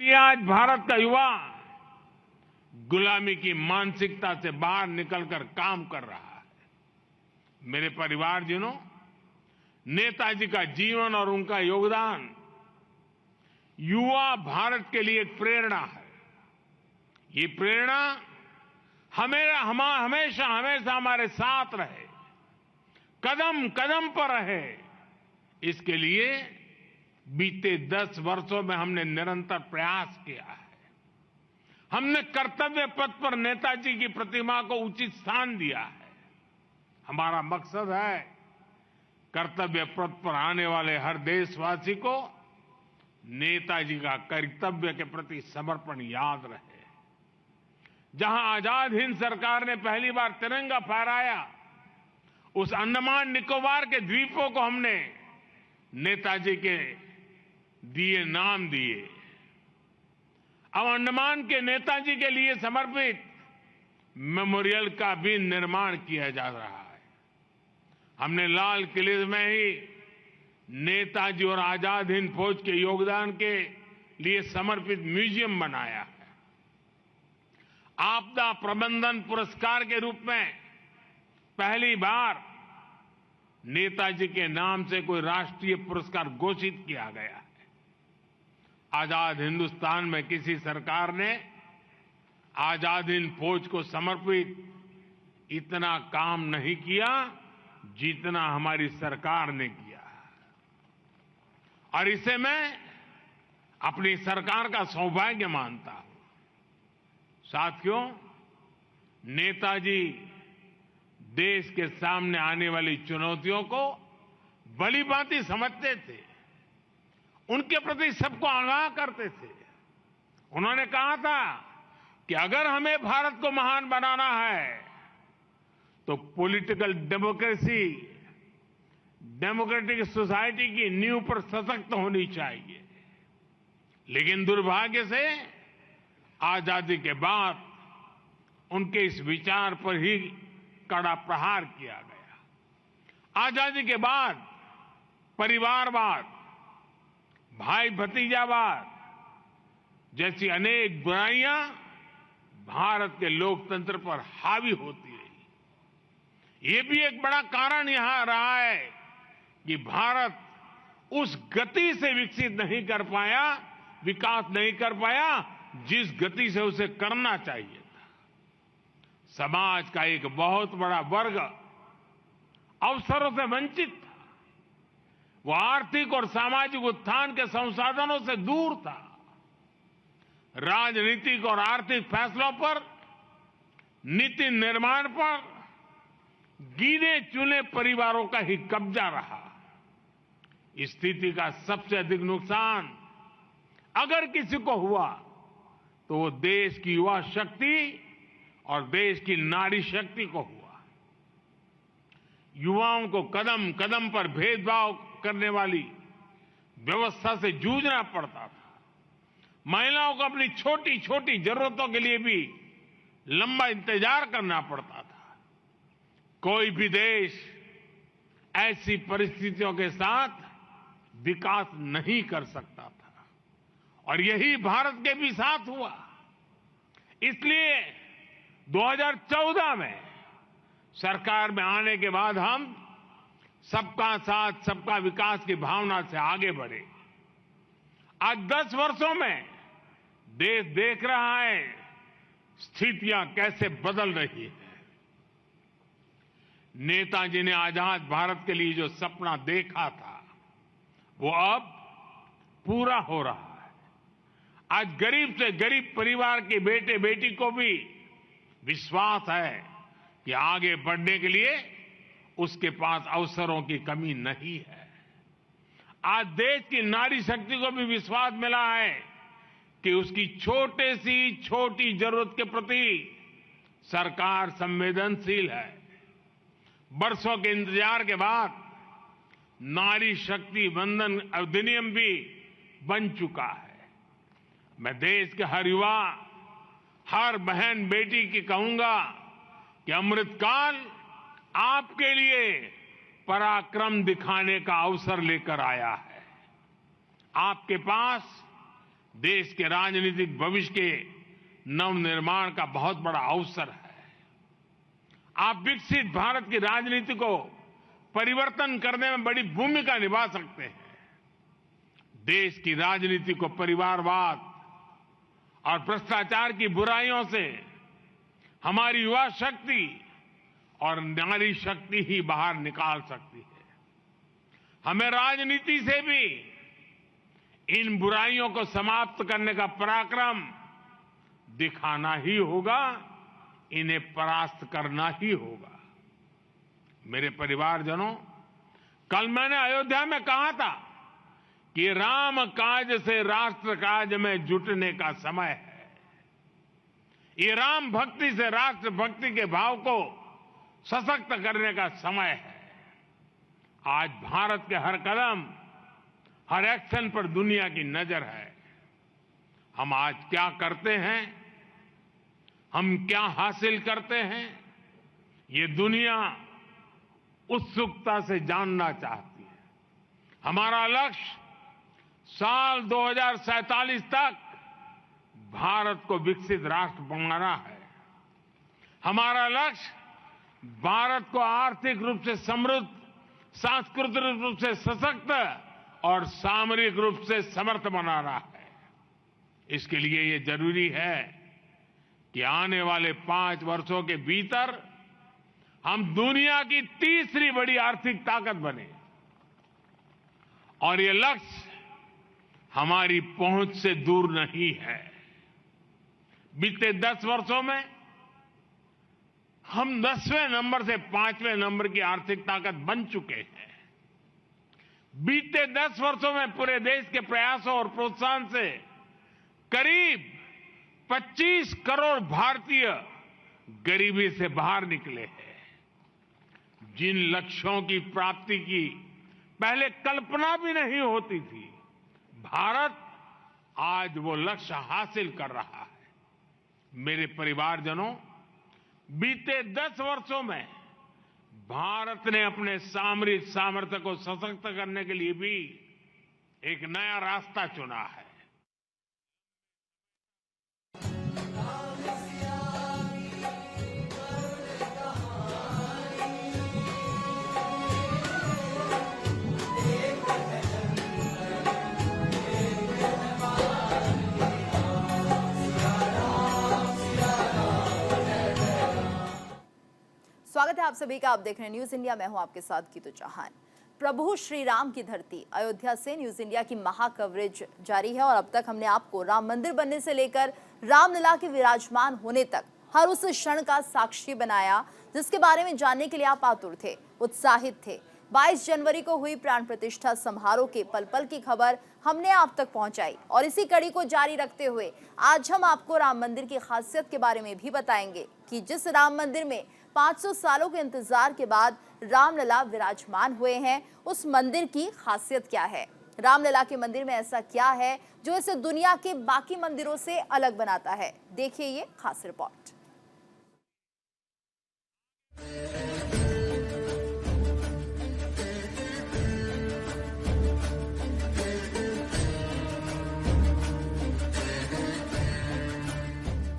ये आज भारत का युवा गुलामी की मानसिकता से बाहर निकलकर काम कर रहा है। मेरे परिवारजनों, नेताजी का जीवन और उनका योगदान युवा भारत के लिए एक प्रेरणा है। ये प्रेरणा हमेशा हमारे साथ रहे, कदम कदम पर रहे। इसके लिए बीते 10 वर्षों में हमने निरंतर प्रयास किया है। हमने कर्तव्य पथ पर नेताजी की प्रतिमा को उचित स्थान दिया है। हमारा मकसद है कर्तव्य पथ पर आने वाले हर देशवासी को नेताजी का कर्तव्य के प्रति समर्पण याद रहे। जहां आजाद हिंद सरकार ने पहली बार तिरंगा फहराया, उस अंडमान निकोबार के द्वीपों को हमने नेताजी के नाम दिए। अब अंडमान के नेताजी के लिए समर्पित मेमोरियल का भी निर्माण किया जा रहा है। हमने लाल किले में ही नेताजी और आजाद हिंद फौज के योगदान के लिए समर्पित म्यूजियम बनाया है। आपदा प्रबंधन पुरस्कार के रूप में पहली बार नेताजी के नाम से कोई राष्ट्रीय पुरस्कार घोषित किया गया है। आजाद हिंदुस्तान में किसी सरकार ने आजाद हिंद फौज को समर्पित इतना काम नहीं किया जितना हमारी सरकार ने किया। और इसे मैं अपनी सरकार का सौभाग्य मानता हूं। साथियों, नेताजी देश के सामने आने वाली चुनौतियों को भली भांति समझते थे, उनके प्रति सबको आगाह करते थे। उन्होंने कहा था कि अगर हमें भारत को महान बनाना है तो पॉलिटिकल डेमोक्रेटिक सोसाइटी की नींव पर सशक्त होनी चाहिए। लेकिन दुर्भाग्य से आजादी के बाद उनके इस विचार पर ही कड़ा प्रहार किया गया। आजादी के बाद परिवारवाद, भाई भतीजावाद जैसी अनेक बुराइयां भारत के लोकतंत्र पर हावी होती रही। ये भी एक बड़ा कारण यहां रहा है कि भारत उस गति से विकास नहीं कर पाया जिस गति से उसे करना चाहिए था। समाज का एक बहुत बड़ा वर्ग अवसरों से वंचित था। वो आर्थिक और सामाजिक उत्थान के संसाधनों से दूर था। राजनीतिक और आर्थिक फैसलों पर, नीति निर्माण पर गिने चुने परिवारों का ही कब्जा रहा। इस स्थिति का सबसे अधिक नुकसान अगर किसी को हुआ तो वो देश की युवा शक्ति और देश की नारी शक्ति को हुआ। युवाओं को कदम कदम पर भेदभाव करने वाली व्यवस्था से जूझना पड़ता था। महिलाओं को अपनी छोटी छोटी जरूरतों के लिए भी लंबा इंतजार करना पड़ता था। कोई भी देश ऐसी परिस्थितियों के साथ विकास नहीं कर सकता था और यही भारत के भी साथ हुआ। इसलिए 2014 में सरकार में आने के बाद हम सबका साथ सबका विकास की भावना से आगे बढ़े। आज 10 वर्षों में देश देख रहा है स्थितियां कैसे बदल रही है। नेताजी ने आजाद भारत के लिए जो सपना देखा था वो अब पूरा हो रहा है। आज गरीब से गरीब परिवार के बेटे बेटी को भी विश्वास है कि आगे बढ़ने के लिए उसके पास अवसरों की कमी नहीं है। आज देश की नारी शक्ति को भी विश्वास मिला है कि उसकी छोटी जरूरत के प्रति सरकार संवेदनशील है। बरसों के इंतजार के बाद नारी शक्ति वंदन अधिनियम भी बन चुका है। मैं देश के हर युवा, हर बहन बेटी की कहूंगा कि अमृतकाल आपके लिए पराक्रम दिखाने का अवसर लेकर आया है। आपके पास देश के राजनीतिक भविष्य के नवनिर्माण का बहुत बड़ा अवसर है। आप विकसित भारत की राजनीति को परिवर्तन करने में बड़ी भूमिका निभा सकते हैं। देश की राजनीति को परिवारवाद और भ्रष्टाचार की बुराइयों से हमारी युवा शक्ति और नारी शक्ति ही बाहर निकाल सकती है। हमें राजनीति से भी इन बुराइयों को समाप्त करने का पराक्रम दिखाना ही होगा, इन्हें परास्त करना ही होगा। मेरे परिवारजनों, कल मैंने अयोध्या में कहा था कि राम काज से राष्ट्र काज में जुटने का समय है। ये राम भक्ति से राष्ट्र भक्ति के भाव को सशक्त करने का समय है। आज भारत के हर कदम, हर एक्शन पर दुनिया की नजर है। हम आज क्या करते हैं, हम क्या हासिल करते हैं, ये दुनिया उत्सुकता से जानना चाहती है। हमारा लक्ष्य साल 2047 तक भारत को विकसित राष्ट्र बनाना है। हमारा लक्ष्य भारत को आर्थिक रूप से समृद्ध, सांस्कृतिक रूप से सशक्त और सामरिक रूप से समर्थ बनाना है। इसके लिए ये जरूरी है कि आने वाले 5 वर्षों के भीतर हम दुनिया की तीसरी बड़ी आर्थिक ताकत बने। और ये लक्ष्य हमारी पहुंच से दूर नहीं है। बीते 10 वर्षों में हम 10वें नंबर से 5वें नंबर की आर्थिक ताकत बन चुके हैं। बीते 10 वर्षों में पूरे देश के प्रयासों और प्रोत्साहन से करीब 25 करोड़ भारतीय गरीबी से बाहर निकले हैं। जिन लक्ष्यों की प्राप्ति की पहले कल्पना भी नहीं होती थी, भारत आज वो लक्ष्य हासिल कर रहा है। मेरे परिवारजनों, बीते 10 वर्षों में भारत ने अपने सामरिक सामर्थ्य को सशक्त करने के लिए भी एक नया रास्ता चुना है। स्वागत है आप सभी का। आप देख रहे हैं न्यूज इंडिया। मैं हूं आपके साथ गीतू चौहान। प्रभु श्री राम की धरती अयोध्या से न्यूज इंडिया की महा कवरेज जारी है और अब तक हमने आपको राम मंदिर बनने से लेकर रामलला के विराजमान होने तक हर उस क्षण का साक्षी बनाया जिसके बारे में जानने के लिए आप आतुर थे, उत्साहित थे। 22 जनवरी को हुई प्राण प्रतिष्ठा समारोह के पल पल की खबर हमने आप तक पहुंचाई और इसी कड़ी को जारी रखते हुए आज हम आपको राम मंदिर की खासियत के बारे में भी बताएंगे कि जिस राम मंदिर में 500 सालों के इंतजार के बाद रामलला विराजमान हुए हैं, उस मंदिर की खासियत क्या है। रामलला के मंदिर में ऐसा क्या है जो इसे दुनिया के बाकी मंदिरों से अलग बनाता है। देखिए ये खास रिपोर्ट।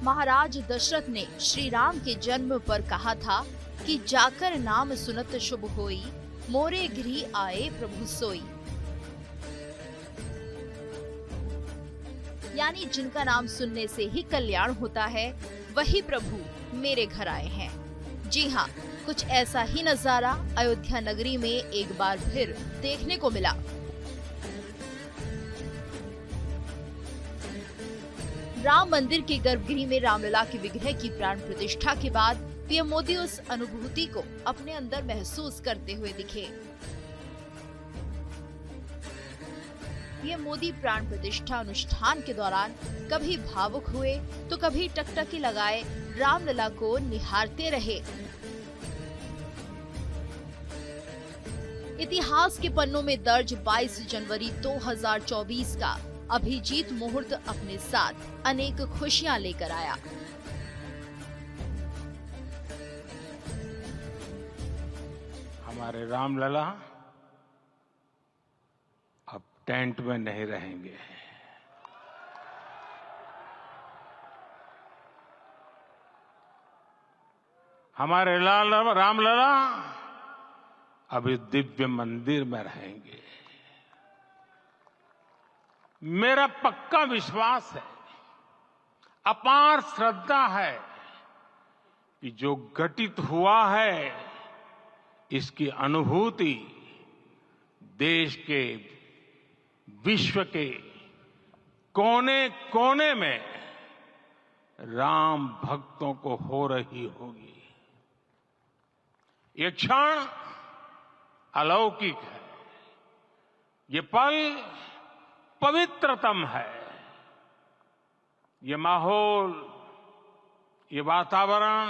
महाराज दशरथ ने श्री राम के जन्म पर कहा था कि जाकर नाम सुनत शुभ होई, मोरे गृह आए प्रभु सोई। यानी जिनका नाम सुनने से ही कल्याण होता है, वही प्रभु मेरे घर आए हैं। जी हाँ, कुछ ऐसा ही नजारा अयोध्या नगरी में एक बार फिर देखने को मिला। राम मंदिर के गर्भगृह में रामलला के विग्रह की प्राण प्रतिष्ठा के बाद पीएम मोदी उस अनुभूति को अपने अंदर महसूस करते हुए दिखे। पीएम मोदी प्राण प्रतिष्ठा अनुष्ठान के दौरान कभी भावुक हुए तो कभी टकटकी लगाए रामलला को निहारते रहे। इतिहास के पन्नों में दर्ज 22 जनवरी 2024 का अभिजीत मुहूर्त अपने साथ अनेक खुशियां लेकर आया। हमारे रामलला अब टेंट में नहीं रहेंगे। हमारे रामलला अब इस दिव्य मंदिर में रहेंगे। मेरा पक्का विश्वास है, अपार श्रद्धा है कि जो घटित हुआ है इसकी अनुभूति देश के, विश्व के कोने कोने में राम भक्तों को हो रही होगी। ये क्षण अलौकिक है, ये पल पवित्रतम है। ये माहौल, ये वातावरण,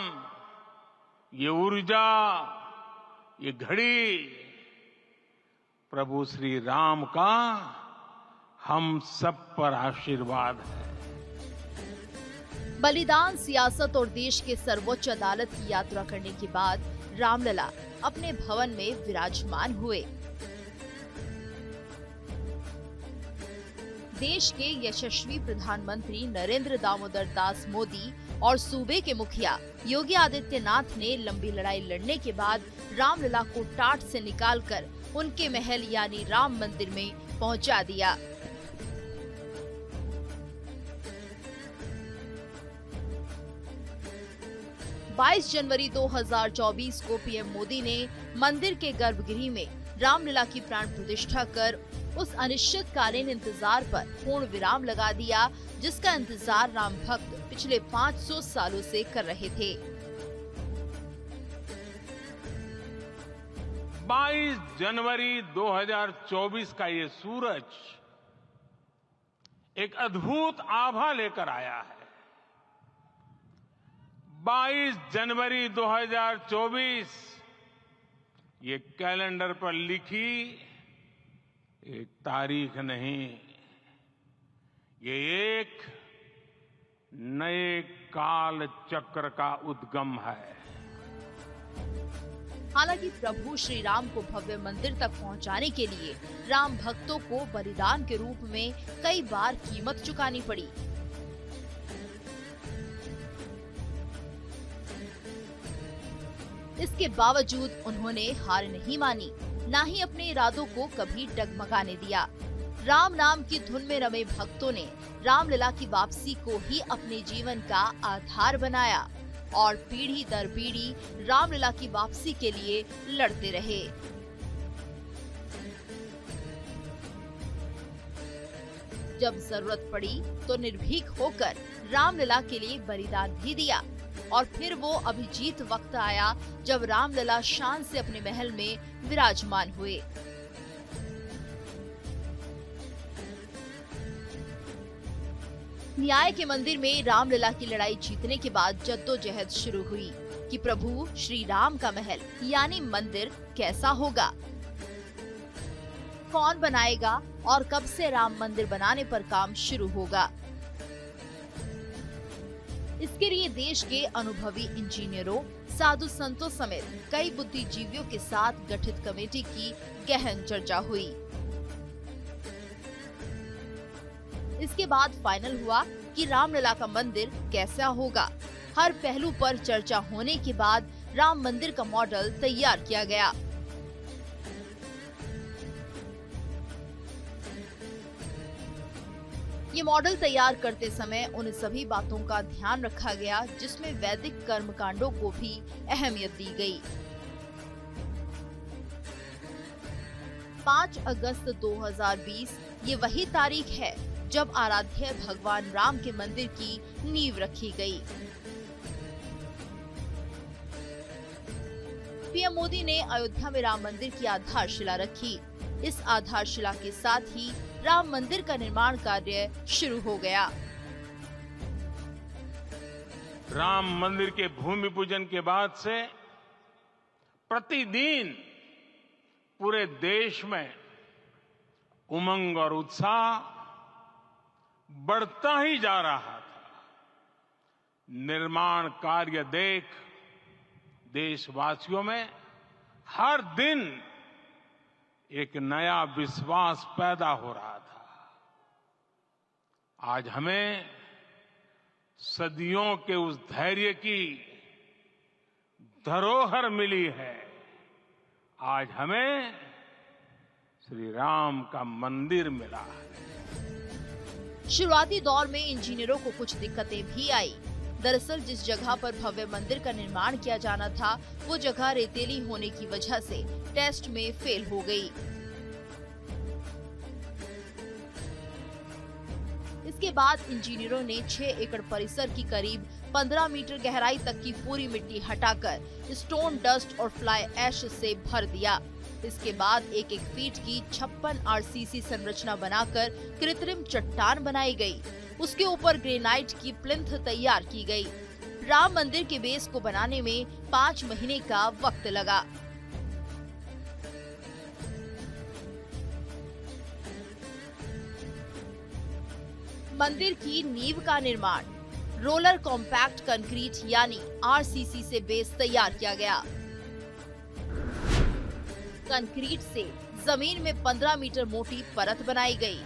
ये ऊर्जा, ये घड़ी प्रभु श्री राम का हम सब पर आशीर्वाद है। बलिदान, सियासत और देश के सर्वोच्च अदालत की यात्रा करने के बाद रामलला अपने भवन में विराजमान हुए। देश के यशस्वी प्रधानमंत्री नरेंद्र दामोदर दास मोदी और सूबे के मुखिया योगी आदित्यनाथ ने लंबी लड़ाई लड़ने के बाद रामलला को टाट से निकालकर उनके महल यानी राम मंदिर में पहुंचा दिया। बाईस जनवरी 2024 को पीएम मोदी ने मंदिर के गर्भगृह में रामलला की प्राण प्रतिष्ठा कर उस अनिश्चितकालीन इंतजार पर पूर्ण विराम लगा दिया, जिसका इंतजार राम भक्त पिछले 500 सालों से कर रहे थे। 22 जनवरी 2024 का ये सूरज एक अद्भुत आभा लेकर आया है। 22 जनवरी 2024 ये कैलेंडर पर लिखी एक तारीख नहीं, ये एक नए काल चक्र का उद्गम है। हालांकि प्रभु श्री राम को भव्य मंदिर तक पहुंचाने के लिए राम भक्तों को बलिदान के रूप में कई बार कीमत चुकानी पड़ी। इसके बावजूद उन्होंने हार नहीं मानी, ना ही अपने इरादों को कभी डगमगाने दिया। राम नाम की धुन में रमे भक्तों ने रामलला की वापसी को ही अपने जीवन का आधार बनाया और पीढ़ी दर पीढ़ी रामलला की वापसी के लिए लड़ते रहे। जब जरूरत पड़ी तो निर्भीक होकर रामलला के लिए बलिदान भी दिया और फिर वो अभिजीत वक्त आया जब रामलला शान से अपने महल में विराजमान हुए। न्याय के मंदिर में रामलला की लड़ाई जीतने के बाद जद्दोजहद शुरू हुई कि प्रभु श्री राम का महल यानी मंदिर कैसा होगा, कौन बनाएगा और कब से राम मंदिर बनाने पर काम शुरू होगा। इसके लिए देश के अनुभवी इंजीनियरों, साधु संतों समेत कई बुद्धिजीवियों के साथ गठित कमेटी की गहन चर्चा हुई। इसके बाद फाइनल हुआ कि रामलला का मंदिर कैसा होगा। हर पहलू पर चर्चा होने के बाद राम मंदिर का मॉडल तैयार किया गया। ये मॉडल तैयार करते समय उन सभी बातों का ध्यान रखा गया जिसमें वैदिक कर्मकांडों को भी अहमियत दी गई। 5 अगस्त 2020 ये वही तारीख है जब आराध्य भगवान राम के मंदिर की नींव रखी गई। पीएम मोदी ने अयोध्या में राम मंदिर की आधारशिला रखी। इस आधारशिला के साथ ही राम मंदिर का निर्माण कार्य शुरू हो गया। राम मंदिर के भूमि पूजन के बाद से प्रतिदिन पूरे देश में उमंग और उत्साह बढ़ता ही जा रहा था। निर्माण कार्य देख देशवासियों में हर दिन एक नया विश्वास पैदा हो रहा था। आज हमें सदियों के उस धैर्य की धरोहर मिली है। आज हमें श्री राम का मंदिर मिला है। शुरुआती दौर में इंजीनियरों को कुछ दिक्कतें भी आई। दरअसल जिस जगह पर भव्य मंदिर का निर्माण किया जाना था, वो जगह रेतीली होने की वजह से टेस्ट में फेल हो गई। इसके बाद इंजीनियरों ने 6 एकड़ परिसर की करीब 15 मीटर गहराई तक की पूरी मिट्टी हटाकर स्टोन डस्ट और फ्लाई ऐश से भर दिया। इसके बाद 1-1 फीट की 56 आरसीसी संरचना बनाकर कृत्रिम चट्टान बनाई गई। उसके ऊपर ग्रेनाइट की प्लिंथ तैयार की गई। राम मंदिर के बेस को बनाने में 5 महीने का वक्त लगा। मंदिर की नींव का निर्माण रोलर कॉम्पैक्ट कंक्रीट यानी आरसीसी से बेस तैयार किया गया। कंक्रीट से जमीन में 15 मीटर मोटी परत बनाई गई।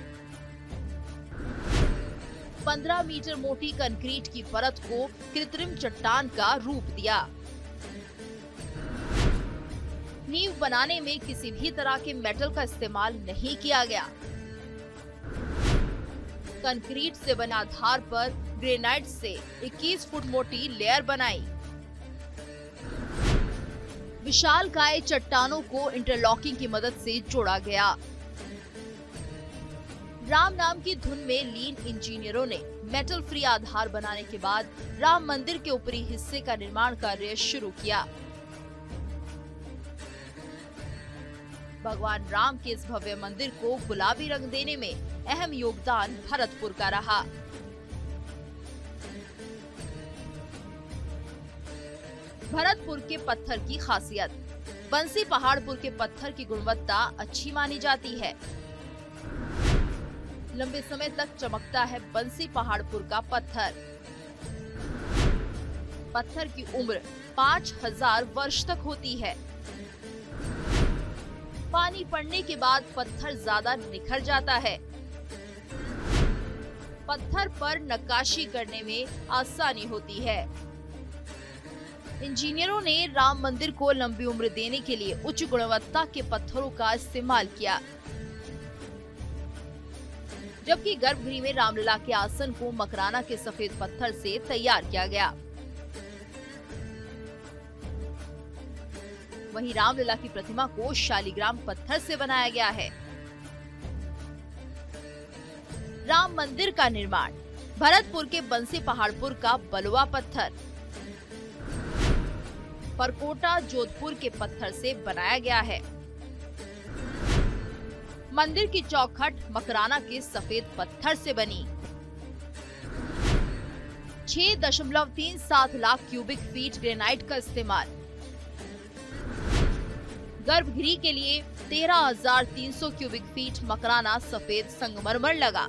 15 मीटर मोटी कंक्रीट की परत को कृत्रिम चट्टान का रूप दिया। नींव बनाने में किसी भी तरह के मेटल का इस्तेमाल नहीं किया गया। कंक्रीट से बना आधार पर ग्रेनाइट से 21 फुट मोटी लेयर बनाई। विशालकाय चट्टानों को इंटरलॉकिंग की मदद से जोड़ा गया। राम नाम की धुन में लीन इंजीनियरों ने मेटल फ्री आधार बनाने के बाद राम मंदिर के ऊपरी हिस्से का निर्माण कार्य शुरू किया। भगवान राम के इस भव्य मंदिर को गुलाबी रंग देने में अहम योगदान भरतपुर का रहा। भरतपुर के पत्थर की खासियत। बंसी पहाड़पुर के पत्थर की गुणवत्ता अच्छी मानी जाती है। लंबे समय तक चमकता है बंसी पहाड़पुर का पत्थर। पत्थर की उम्र 5000 वर्ष तक होती है। पानी पड़ने के बाद पत्थर ज्यादा निखर जाता है। पत्थर पर नक्काशी करने में आसानी होती है। इंजीनियरों ने राम मंदिर को लंबी उम्र देने के लिए उच्च गुणवत्ता के पत्थरों का इस्तेमाल किया। जबकि गर्भगृह में रामलला के आसन को मकराना के सफेद पत्थर से तैयार किया गया। वहीं रामलला की प्रतिमा को शालिग्राम पत्थर से बनाया गया है। राम मंदिर का निर्माण भरतपुर के बंसी पहाड़पुर का बलुआ पत्थर, परकोटा जोधपुर के पत्थर से बनाया गया है। मंदिर की चौखट मकराना के सफेद पत्थर से बनी। 6.37 लाख क्यूबिक फीट ग्रेनाइट का इस्तेमाल। गर्भगृह के लिए 13,300 क्यूबिक फीट मकराना सफेद संगमरमर लगा।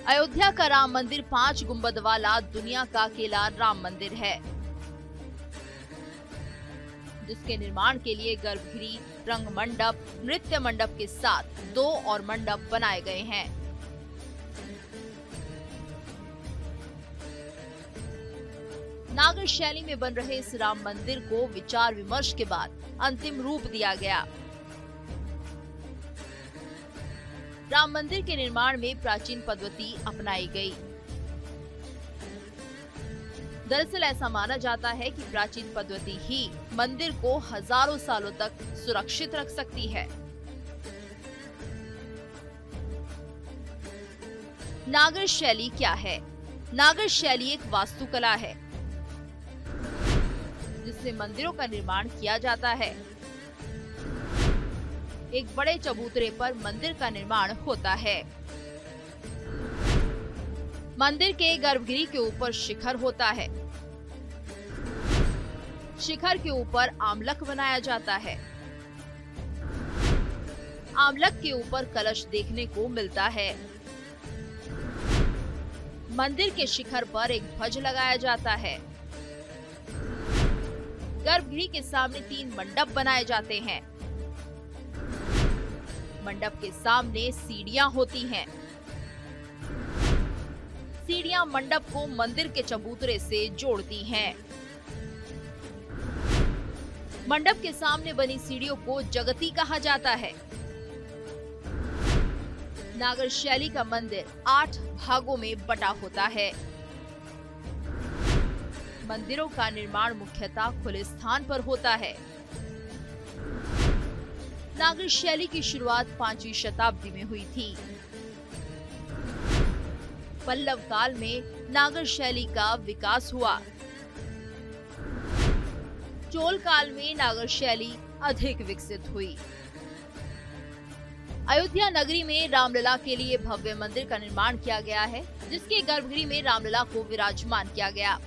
अयोध्या का राम मंदिर 5 गुंबद वाला दुनिया का अकेला राम मंदिर है, जिसके निर्माण के लिए गर्भगृह, रंग मंडप, नृत्य मंडप के साथ 2 और मंडप बनाए गए हैं। नागर शैली में बन रहे इस राम मंदिर को विचार विमर्श के बाद अंतिम रूप दिया गया। राम मंदिर के निर्माण में प्राचीन पद्धति अपनाई गई। दरअसल ऐसा माना जाता है कि प्राचीन पद्धति ही मंदिर को हजारों सालों तक सुरक्षित रख सकती है। नागर शैली क्या है? नागर शैली एक वास्तुकला है जिससे मंदिरों का निर्माण किया जाता है। एक बड़े चबूतरे पर मंदिर का निर्माण होता है। मंदिर के गर्भगृह के ऊपर शिखर होता है। शिखर के ऊपर आमलक बनाया जाता है। आमलक के ऊपर कलश देखने को मिलता है। मंदिर के शिखर पर एक ध्वज लगाया जाता है। गर्भगृह के सामने 3 मंडप बनाए जाते हैं। मंडप के सामने सीढ़ियां होती हैं। सीढ़ियां मंडप को मंदिर के चबूतरे से जोड़ती हैं। मंडप के सामने बनी सीढ़ियों को जगती कहा जाता है। नागर शैली का मंदिर 8 भागों में बटा होता है। मंदिरों का निर्माण मुख्यतः खुले स्थान पर होता है। नागर शैली की शुरुआत 5वीं शताब्दी में हुई थी। पल्लव काल में नागर शैली का विकास हुआ। चोल काल में नागर शैली अधिक विकसित हुई। अयोध्या नगरी में रामलला के लिए भव्य मंदिर का निर्माण किया गया है, जिसके गर्भगृह में रामलला को विराजमान किया गया।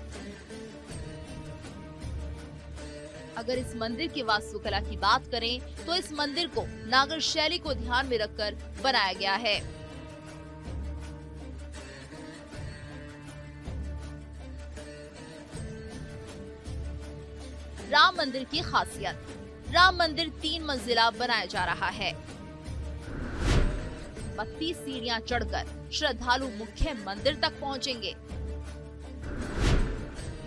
अगर इस मंदिर की वास्तुकला की बात करें तो इस मंदिर को नागर शैली को ध्यान में रखकर बनाया गया है। राम मंदिर की खासियत। राम मंदिर 3 मंजिला बनाया जा रहा है। 32 सीढ़ियां चढ़कर श्रद्धालु मुख्य मंदिर तक पहुंचेंगे।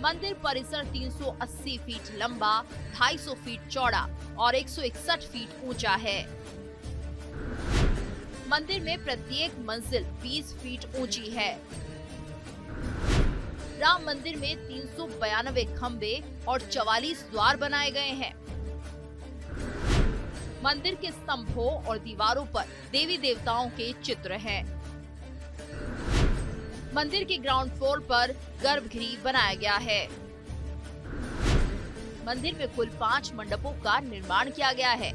मंदिर परिसर 380 फीट लंबा, 250 फीट चौड़ा और 161 फीट ऊंचा है। मंदिर में प्रत्येक मंजिल 20 फीट ऊंची है। राम मंदिर में 392 खंबे और 44 द्वार बनाए गए हैं। मंदिर के स्तंभों और दीवारों पर देवी देवताओं के चित्र हैं। मंदिर के ग्राउंड फ्लोर पर गर्भगृह बनाया गया है। मंदिर में कुल 5 मंडपों का निर्माण किया गया है।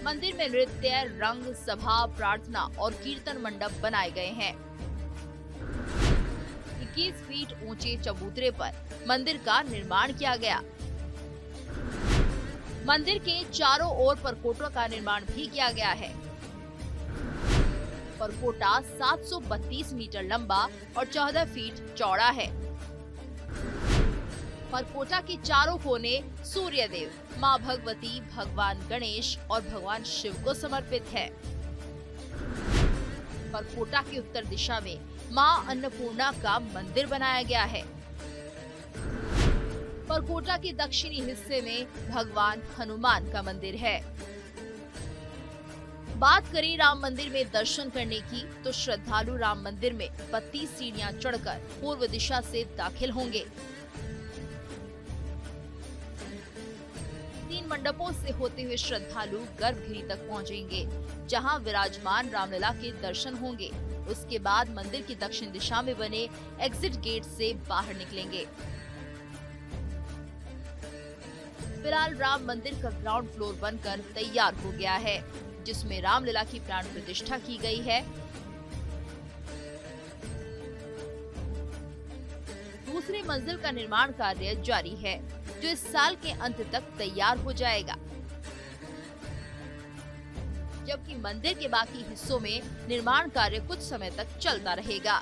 मंदिर में नृत्य, रंग, सभा, प्रार्थना और कीर्तन मंडप बनाए गए हैं। 21 फीट ऊंचे चबूतरे पर मंदिर का निर्माण किया गया। मंदिर के चारों ओर परकोटों का निर्माण भी किया गया है। परकोटा 732 मीटर लंबा और 14 फीट चौड़ा है। परकोटा के चारों कोने सूर्य देव, माँ भगवती, भगवान गणेश और भगवान शिव को समर्पित है। परकोटा की उत्तर दिशा में माँ अन्नपूर्णा का मंदिर बनाया गया है। परकोटा के दक्षिणी हिस्से में भगवान हनुमान का मंदिर है। बात करें राम मंदिर में दर्शन करने की, तो श्रद्धालु राम मंदिर में 32 सीढ़ियां चढ़कर पूर्व दिशा से दाखिल होंगे। 3 मंडपों से होते हुए श्रद्धालु गर्भगृह तक पहुंचेंगे, जहां विराजमान रामलला के दर्शन होंगे। उसके बाद मंदिर की दक्षिण दिशा में बने एग्जिट गेट से बाहर निकलेंगे। फिलहाल राम मंदिर का ग्राउंड फ्लोर बनकर तैयार हो गया है, जिसमें रामलला की प्राण प्रतिष्ठा की गई है। दूसरी मंजिल का निर्माण कार्य जारी है, जो इस साल के अंत तक तैयार हो जाएगा, जबकि मंदिर के बाकी हिस्सों में निर्माण कार्य कुछ समय तक चलता रहेगा।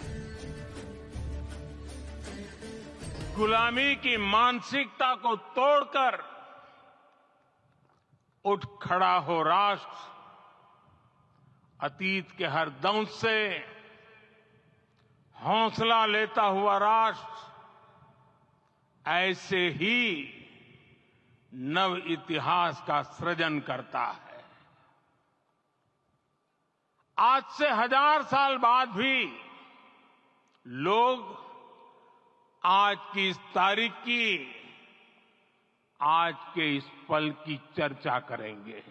गुलामी की मानसिकता को तोड़कर उठ खड़ा हो राष्ट्र, अतीत के हर दंश से हौसला लेता हुआ राष्ट्र ऐसे ही नव इतिहास का सृजन करता है। आज से 1000 साल बाद भी लोग आज की इस तारीख की, आज के इस पल की चर्चा करेंगे।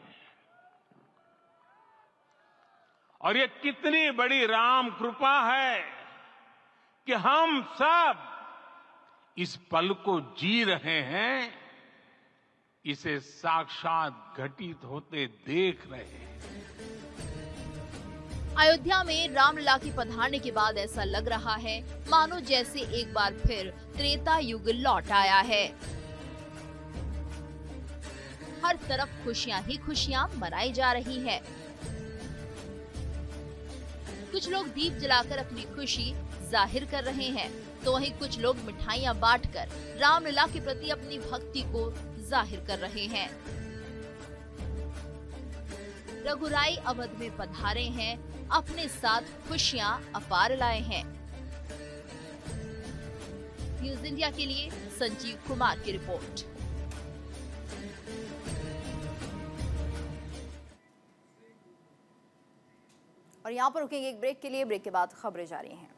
और ये कितनी बड़ी राम कृपा है कि हम सब इस पल को जी रहे हैं, इसे साक्षात घटित होते देख रहे हैं। अयोध्या में रामलला की पधारने के बाद ऐसा लग रहा है मानो जैसे एक बार फिर त्रेता युग लौट आया है। हर तरफ खुशियां ही खुशियां मनाई जा रही हैं। कुछ लोग दीप जलाकर अपनी खुशी जाहिर कर रहे हैं, तो वहीं कुछ लोग मिठाइयां बांटकर रामलला के प्रति अपनी भक्ति को जाहिर कर रहे हैं। रघुराई अवध में पधारे हैं, अपने साथ खुशियां अपार लाए हैं। न्यूज़ इंडिया के लिए संजीव कुमार की रिपोर्ट। और यहाँ पर रुकेंगे एक ब्रेक के लिए। ब्रेक के बाद खबरें जारी हैं।